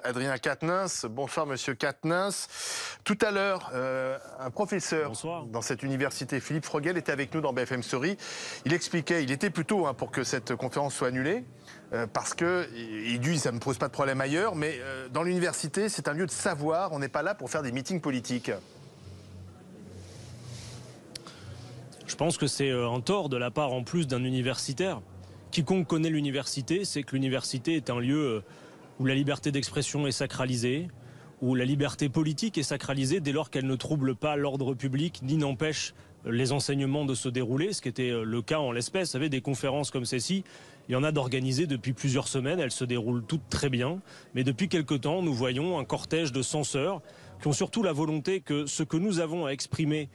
Adrien Quatennens. Bonsoir Monsieur Quatennens. Tout à l'heure, un professeur dans cette université, Philippe Frogel, était avec nous dans BFM Story. Il expliquait, il était plutôt pour que cette conférence soit annulée, parce que, il dit, ça ne me pose pas de problème ailleurs, mais dans l'université, c'est un lieu de savoir, on n'est pas là pour faire des meetings politiques. Je pense que c'est un tort de la part en plus d'un universitaire. Quiconque connaît l'université, c'est que l'université est un lieu où la liberté d'expression est sacralisée, où la liberté politique est sacralisée dès lors qu'elle ne trouble pas l'ordre public ni n'empêche les enseignements de se dérouler, ce qui était le cas en l'espèce. Vous savez, des conférences comme celle-ci, il y en a d'organisées depuis plusieurs semaines, elles se déroulent toutes très bien, mais depuis quelque temps, nous voyons un cortège de censeurs qui ont surtout la volonté que ce que nous avons à exprimer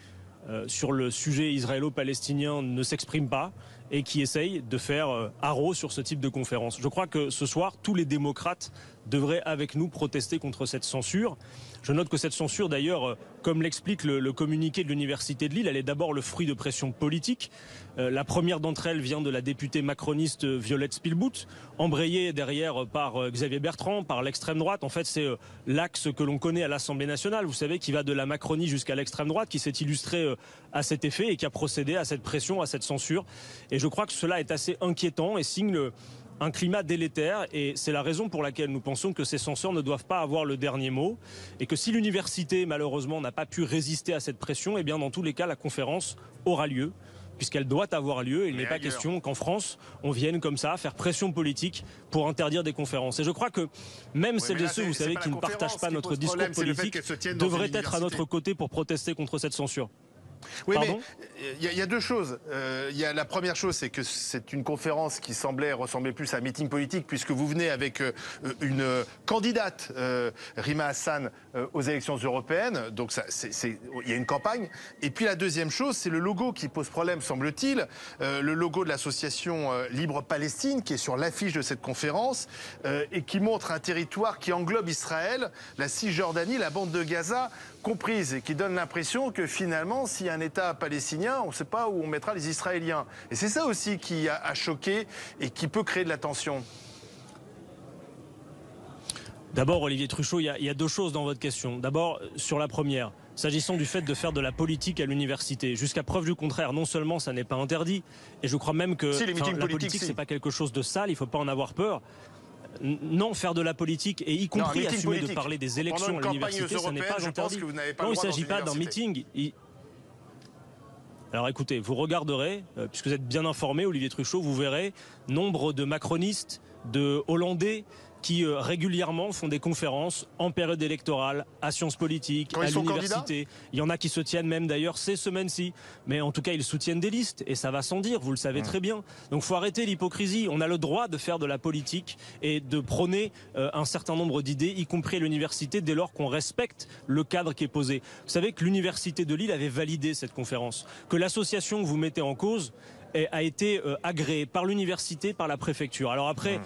sur le sujet israélo-palestinien ne s'exprime pas et qui essayent de faire haro sur ce type de conférence. Je crois que ce soir, tous les démocrates devraient avec nous protester contre cette censure. Je note que cette censure, d'ailleurs, comme l'explique le communiqué de l'Université de Lille, elle est d'abord le fruit de pressions politiques. La première d'entre elles vient de la députée macroniste Violette Spilbout, embrayée derrière par Xavier Bertrand, par l'extrême droite. En fait, c'est l'axe que l'on connaît à l'Assemblée nationale, vous savez, qui va de la Macronie jusqu'à l'extrême droite, qui s'est illustré à cet effet et qui a procédé à cette pression, à cette censure. Et je crois que cela est assez inquiétant et signe un climat délétère, et c'est la raison pour laquelle nous pensons que ces censeurs ne doivent pas avoir le dernier mot, et que si l'université malheureusement n'a pas pu résister à cette pression, eh bien dans tous les cas la conférence aura lieu, puisqu'elle doit avoir lieu. Il n'est pas question qu'en France on vienne comme ça faire pression politique pour interdire des conférences. Et je crois que même celles et ceux, vous savez, qui ne partagent pas notre discours politique devraient être à notre côté pour protester contre cette censure. Oui, pardon, mais il y a deux choses. La première chose, c'est que c'est une conférence qui ressemblait plus à un meeting politique, puisque vous venez avec une candidate, Rima Hassan, aux élections européennes. Donc il y a une campagne. Et puis la deuxième chose, c'est le logo qui pose problème, semble-t-il. Le logo de l'association Libre Palestine, qui est sur l'affiche de cette conférence, et qui montre un territoire qui englobe Israël, la Cisjordanie, la bande de Gaza comprise, et qui donne l'impression que finalement, s'il y a un État palestinien, on ne sait pas où on mettra les Israéliens. Et c'est ça aussi qui a choqué et qui peut créer de la tension. D'abord, Olivier Truchot, il y a deux choses dans votre question. D'abord, sur la première, s'agissant du fait de faire de la politique à l'université, jusqu'à preuve du contraire, non seulement ça n'est pas interdit, et je crois même que la politique, c'est pas quelque chose de sale, il ne faut pas en avoir peur. Non, faire de la politique, et y compris assumer de parler des élections à l'université, ça n'est pas interdit. Non, il ne s'agit pas d'un meeting. Alors écoutez, vous regarderez, puisque vous êtes bien informé, Olivier Truchot, vous verrez nombre de macronistes, de Hollandais, qui régulièrement font des conférences en période électorale, à Sciences Politiques, à l'université. Il y en a qui se tiennent même d'ailleurs ces semaines-ci. Mais en tout cas, ils soutiennent des listes, et ça va sans dire, vous le savez très bien. Donc il faut arrêter l'hypocrisie. On a le droit de faire de la politique et de prôner un certain nombre d'idées, y compris à l'université, dès lors qu'on respecte le cadre qui est posé. Vous savez que l'Université de Lille avait validé cette conférence, que l'association que vous mettez en cause a été agréée par l'université, par la préfecture. Alors après...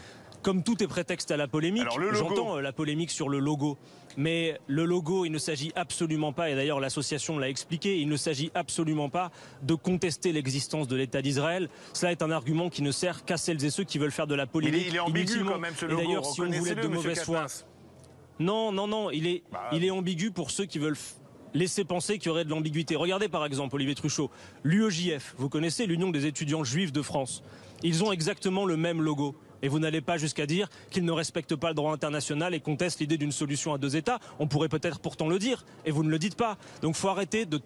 Comme tout est prétexte à la polémique, j'entends la polémique sur le logo. Mais le logo, il ne s'agit absolument pas, et d'ailleurs l'association l'a expliqué, il ne s'agit absolument pas de contester l'existence de l'État d'Israël. Cela est un argument qui ne sert qu'à celles et ceux qui veulent faire de la polémique. Il est ambigu quand même ce logo. Et d'ailleurs, si on voulait être de mauvaise foi... Non, il est ambigu pour ceux qui veulent... laisser penser qu'il y aurait de l'ambiguïté. Regardez par exemple, Olivier Truchot, l'UEJF, vous connaissez l'Union des étudiants juifs de France. Ils ont exactement le même logo. Et vous n'allez pas jusqu'à dire qu'ils ne respectent pas le droit international et contestent l'idée d'une solution à deux États. On pourrait peut-être pourtant le dire, et vous ne le dites pas. Donc il faut arrêter de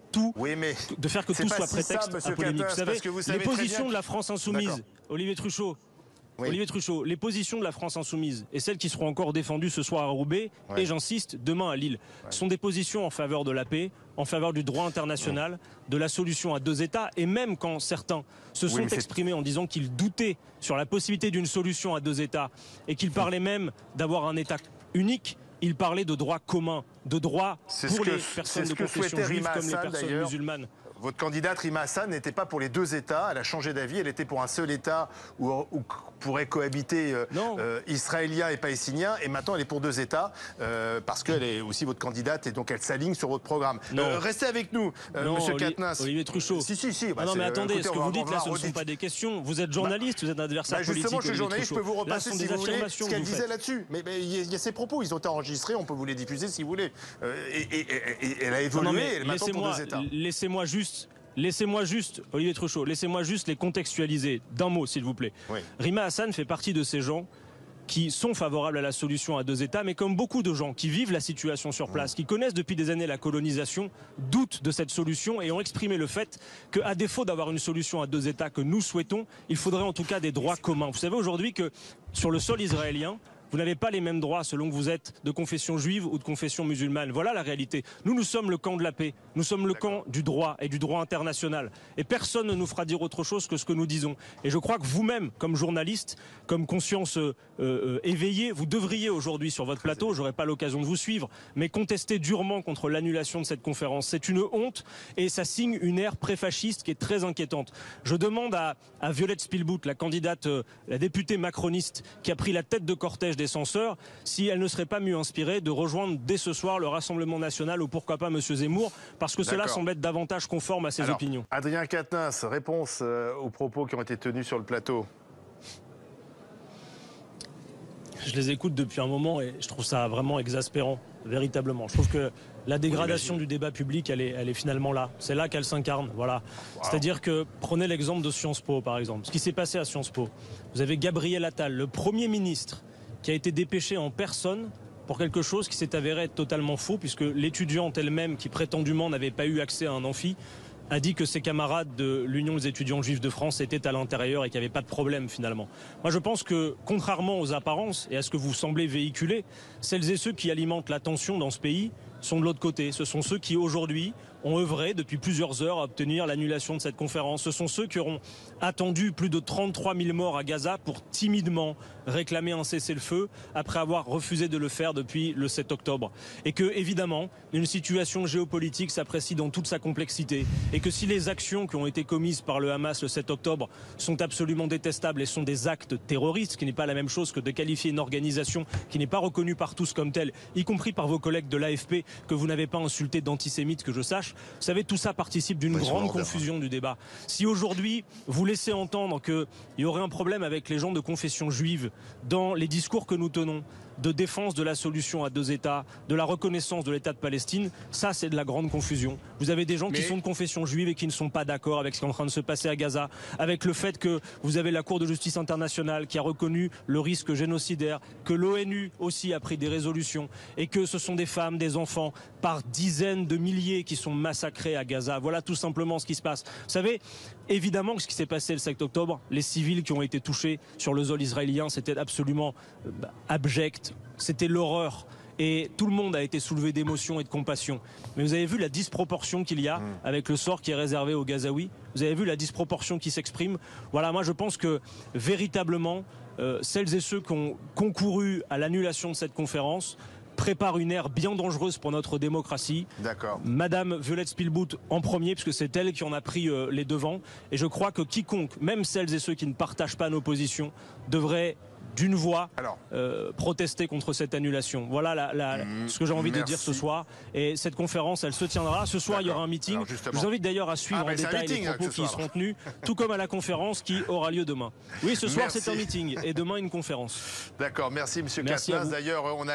faire que tout soit prétexte à polémique. Vous savez, les positions de la France insoumise, Olivier Truchot, Olivier Truchot, les positions de la France insoumise et celles qui seront encore défendues ce soir à Roubaix, et j'insiste, demain à Lille, sont des positions en faveur de la paix, en faveur du droit international, de la solution à deux États, et même quand certains se sont exprimés en disant qu'ils doutaient sur la possibilité d'une solution à deux États, et qu'ils parlaient même d'avoir un État unique, ils parlaient de droit commun, de droit pour les personnes de confession juive comme les personnes musulmanes. Votre candidate Rima Hassan n'était pas pour les deux États, elle a changé d'avis, elle était pour un seul État où pourrait cohabiter Israéliens et Palestiniens, et maintenant elle est pour 2 États, parce qu'elle est aussi votre candidate, et donc elle s'aligne sur votre programme. Restez avec nous, Monsieur Quatennens. Olivier Truchot. Si. Non, mais attendez, ce que vous dites là, ce ne sont pas des questions. Vous êtes journaliste, vous êtes un adversaire politique. Justement, je suis journaliste, je peux vous repasser si vous voulez ce qu'elle disait là-dessus. Mais il y a ses propos, ils ont été enregistrés, on peut vous les diffuser si vous voulez. Et elle a évolué, elle est maintenant pour 2 États. Laissez-moi juste, Olivier Truchot, laissez-moi juste les contextualiser d'un mot, s'il vous plaît. Oui. Rima Hassan fait partie de ces gens qui sont favorables à la solution à 2 États, mais comme beaucoup de gens qui vivent la situation sur place, qui connaissent depuis des années la colonisation, doutent de cette solution et ont exprimé le fait qu'à défaut d'avoir une solution à 2 États que nous souhaitons, il faudrait en tout cas des droits communs. Vous savez aujourd'hui que sur le sol israélien, vous n'avez pas les mêmes droits selon que vous êtes de confession juive ou de confession musulmane. Voilà la réalité. Nous sommes le camp de la paix. Nous sommes le camp du droit et du droit international. Et personne ne nous fera dire autre chose que ce que nous disons. Et je crois que vous-même, comme journaliste, comme conscience éveillée, vous devriez aujourd'hui sur votre plateau, j'aurai pas l'occasion de vous suivre, mais contester durement contre l'annulation de cette conférence. C'est une honte et ça signe une ère pré-fasciste qui est très inquiétante. Je demande à Violette Spielbout, la candidate, la députée macroniste qui a pris la tête de cortège des censeurs, si elle ne serait pas mieux inspirée de rejoindre dès ce soir le Rassemblement national ou pourquoi pas M. Zemmour, parce que cela semble être davantage conforme à ses opinions. Adrien Quatennens, réponse aux propos qui ont été tenus sur le plateau. Je les écoute depuis un moment et je trouve ça vraiment exaspérant, véritablement. Je trouve que la dégradation du débat public, elle est finalement là. C'est là qu'elle s'incarne, voilà. Wow. C'est-à-dire que, prenez l'exemple de Sciences Po, par exemple. Ce qui s'est passé à Sciences Po. Vous avez Gabriel Attal, le Premier ministre, qui a été dépêchée en personne pour quelque chose qui s'est avéré être totalement faux, puisque l'étudiante elle-même, qui prétendument n'avait pas eu accès à un amphi, a dit que ses camarades de l'Union des étudiants juifs de France étaient à l'intérieur et qu'il n'y avait pas de problème finalement. Moi je pense que, contrairement aux apparences et à ce que vous semblez véhiculer, celles et ceux qui alimentent la tension dans ce pays sont de l'autre côté. Ce sont ceux qui aujourd'hui ont œuvré depuis plusieurs heures à obtenir l'annulation de cette conférence. Ce sont ceux qui auront attendu plus de 33 000 morts à Gaza pour timidement réclamer un cessez-le-feu après avoir refusé de le faire depuis le 7 octobre. Et que, évidemment, une situation géopolitique s'apprécie dans toute sa complexité. Et que si les actions qui ont été commises par le Hamas le 7 octobre sont absolument détestables et sont des actes terroristes, ce qui n'est pas la même chose que de qualifier une organisation qui n'est pas reconnue par tous comme telle, y compris par vos collègues de l'AFP, que vous n'avez pas insulté d'antisémite que je sache, vous savez, tout ça participe d'une grande confusion du débat. Si aujourd'hui, vous laissez entendre qu'il y aurait un problème avec les gens de confession juive dans les discours que nous tenons, de défense de la solution à 2 États, de la reconnaissance de l'État de Palestine, ça c'est de la grande confusion. Vous avez des gens qui sont de confession juive et qui ne sont pas d'accord avec ce qui est en train de se passer à Gaza, avec le fait que vous avez la Cour de justice internationale qui a reconnu le risque génocidaire, que l'ONU aussi a pris des résolutions et que ce sont des femmes, des enfants par dizaines de milliers qui sont massacrés à Gaza. Voilà tout simplement ce qui se passe. Vous savez, évidemment que ce qui s'est passé le 7 octobre, les civils qui ont été touchés sur le sol israélien, c'était absolument abject. C'était l'horreur et tout le monde a été soulevé d'émotion et de compassion. Mais vous avez vu la disproportion qu'il y a avec le sort qui est réservé aux Gazaouis. Vous avez vu la disproportion qui s'exprime. Voilà, moi je pense que véritablement, celles et ceux qui ont concouru à l'annulation de cette conférence prépare une ère bien dangereuse pour notre démocratie. D'accord. Madame Violette Spielbout en premier, puisque c'est elle qui en a pris les devants. Et je crois que quiconque, même celles et ceux qui ne partagent pas nos positions, devrait d'une voix protester contre cette annulation. Voilà ce que j'ai envie de dire ce soir. Et cette conférence, elle se tiendra. Ce soir, il y aura un meeting. Je vous invite d'ailleurs à suivre en détail les propos qui y seront tenus, tout comme à la conférence qui aura lieu demain. Oui, ce soir, c'est un meeting et demain, une conférence. D'accord. Merci, Monsieur Quatennens. D'ailleurs, on a